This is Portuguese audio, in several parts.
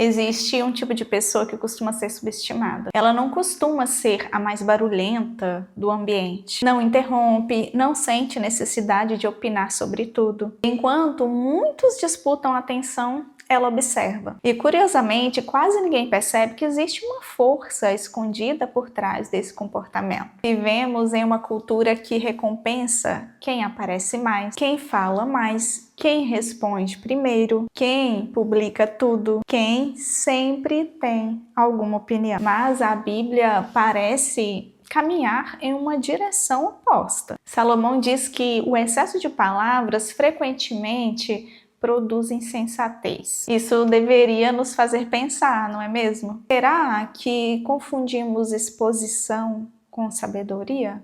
Existe um tipo de pessoa que costuma ser subestimada. Ela não costuma ser a mais barulhenta do ambiente. Não interrompe, não sente necessidade de opinar sobre tudo. Enquanto muitos disputam a atenção, ela observa. E curiosamente, quase ninguém percebe que existe uma força escondida por trás desse comportamento. Vivemos em uma cultura que recompensa quem aparece mais, quem fala mais, quem responde primeiro, quem publica tudo, quem sempre tem alguma opinião. Mas a Bíblia parece caminhar em uma direção oposta. Salomão diz que o excesso de palavras frequentemente produz insensatez. Isso deveria nos fazer pensar, não é mesmo? Será que confundimos exposição com sabedoria?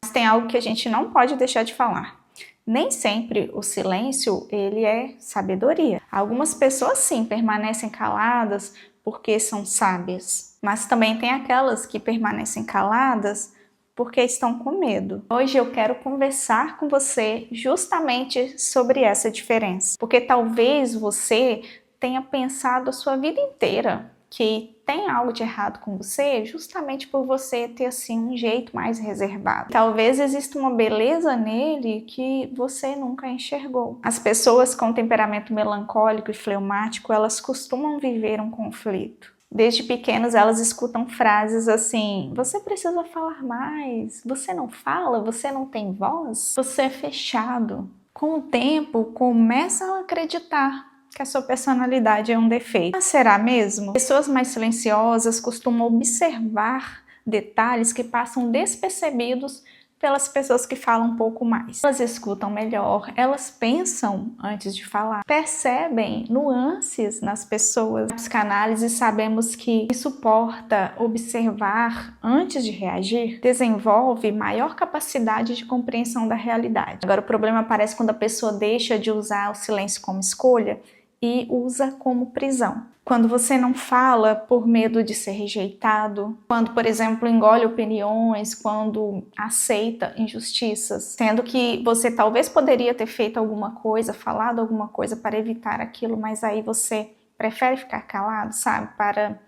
Mas tem algo que a gente não pode deixar de falar. Nem sempre o silêncio, ele é sabedoria. Algumas pessoas sim permanecem caladas porque são sábias, mas também tem aquelas que permanecem caladas porque estão com medo. Hoje eu quero conversar com você justamente sobre essa diferença, porque talvez você tenha pensado a sua vida inteira que tem algo de errado com você justamente por você ter assim um jeito mais reservado. Talvez exista uma beleza nele que você nunca enxergou. As pessoas com temperamento melancólico e fleumático, elas costumam viver um conflito. Desde pequenos elas escutam frases assim: você precisa falar mais, você não fala, você não tem voz, você é fechado. Com o tempo começam a acreditar que a sua personalidade é um defeito. Mas será mesmo? Pessoas mais silenciosas costumam observar detalhes que passam despercebidos pelas pessoas que falam um pouco mais. Elas escutam melhor, elas pensam antes de falar, percebem nuances nas pessoas. Na psicanálise sabemos que quem suporta observar antes de reagir desenvolve maior capacidade de compreensão da realidade. Agora o problema aparece quando a pessoa deixa de usar o silêncio como escolha e usa como prisão. Quando você não fala por medo de ser rejeitado, quando, por exemplo, engole opiniões, quando aceita injustiças, sendo que você talvez poderia ter feito alguma coisa, falado alguma coisa para evitar aquilo, mas aí você prefere ficar calado, sabe? Para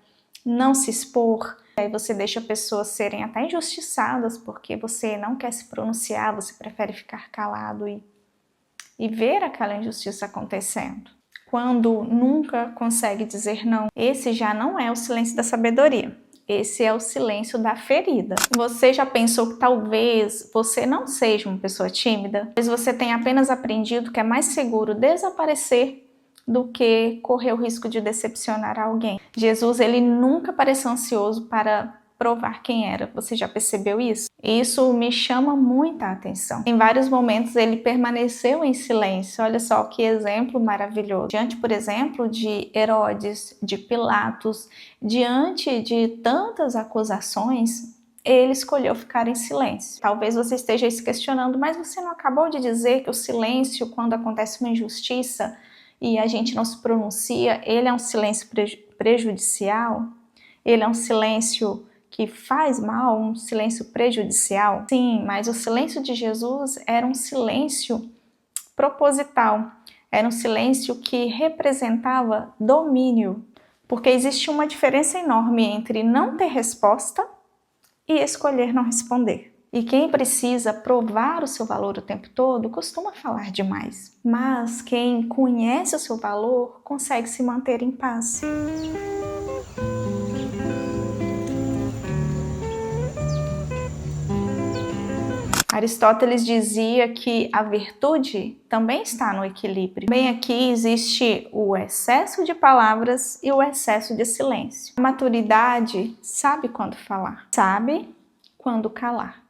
não se expor. Aí você deixa pessoas serem até injustiçadas porque você não quer se pronunciar, você prefere ficar calado e ver aquela injustiça acontecendo. Quando nunca consegue dizer não, esse já não é o silêncio da sabedoria. Esse é o silêncio da ferida. Você já pensou que talvez você não seja uma pessoa tímida? Talvez você tenha apenas aprendido que é mais seguro desaparecer do que correr o risco de decepcionar alguém. Jesus, ele nunca pareceu ansioso para provar quem era. Você já percebeu isso? Isso me chama muita atenção. Em vários momentos ele permaneceu em silêncio. Olha só que exemplo maravilhoso. Diante, por exemplo, de Herodes, de Pilatos, diante de tantas acusações, ele escolheu ficar em silêncio. Talvez você esteja se questionando, mas você não acabou de dizer que o silêncio, quando acontece uma injustiça e a gente não se pronuncia, ele é um silêncio prejudicial? Ele é um silêncio que faz mal, um silêncio prejudicial? Sim, mas o silêncio de Jesus era um silêncio proposital, era um silêncio que representava domínio, porque existe uma diferença enorme entre não ter resposta e escolher não responder. E quem precisa provar o seu valor o tempo todo costuma falar demais, mas quem conhece o seu valor consegue se manter em paz. Aristóteles dizia que a virtude também está no equilíbrio. Bem, aqui existe o excesso de palavras e o excesso de silêncio. A maturidade sabe quando falar, sabe quando calar.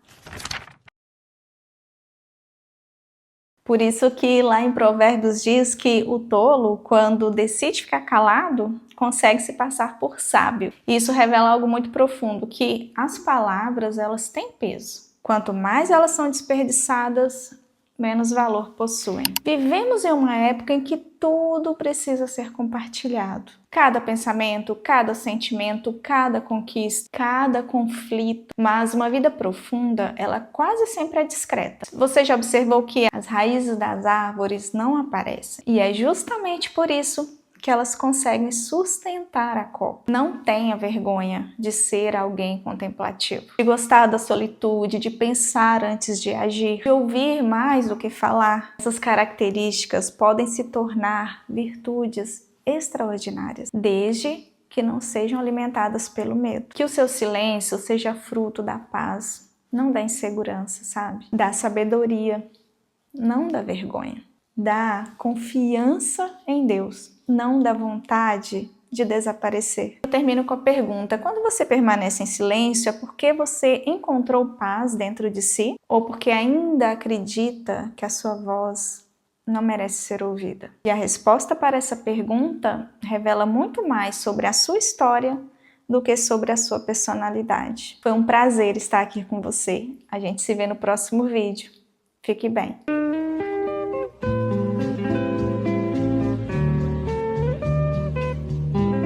Por isso que lá em Provérbios diz que o tolo, quando decide ficar calado, consegue se passar por sábio. E isso revela algo muito profundo, que as palavras, elas têm peso. Quanto mais elas são desperdiçadas, menos valor possuem. Vivemos em uma época em que tudo precisa ser compartilhado. Cada pensamento, cada sentimento, cada conquista, cada conflito. Mas uma vida profunda, ela quase sempre é discreta. Você já observou que as raízes das árvores não aparecem? E é justamente por isso que elas conseguem sustentar a copa. Não tenha vergonha de ser alguém contemplativo, de gostar da solitude, de pensar antes de agir, de ouvir mais do que falar. Essas características podem se tornar virtudes extraordinárias, desde que não sejam alimentadas pelo medo. Que o seu silêncio seja fruto da paz, não da insegurança, sabe? Da sabedoria, não da vergonha. Da confiança em Deus, não da vontade de desaparecer. Eu termino com a pergunta: quando você permanece em silêncio, é porque você encontrou paz dentro de si? Ou porque ainda acredita que a sua voz não merece ser ouvida? E a resposta para essa pergunta revela muito mais sobre a sua história do que sobre a sua personalidade. Foi um prazer estar aqui com você. A gente se vê no próximo vídeo. Fique bem.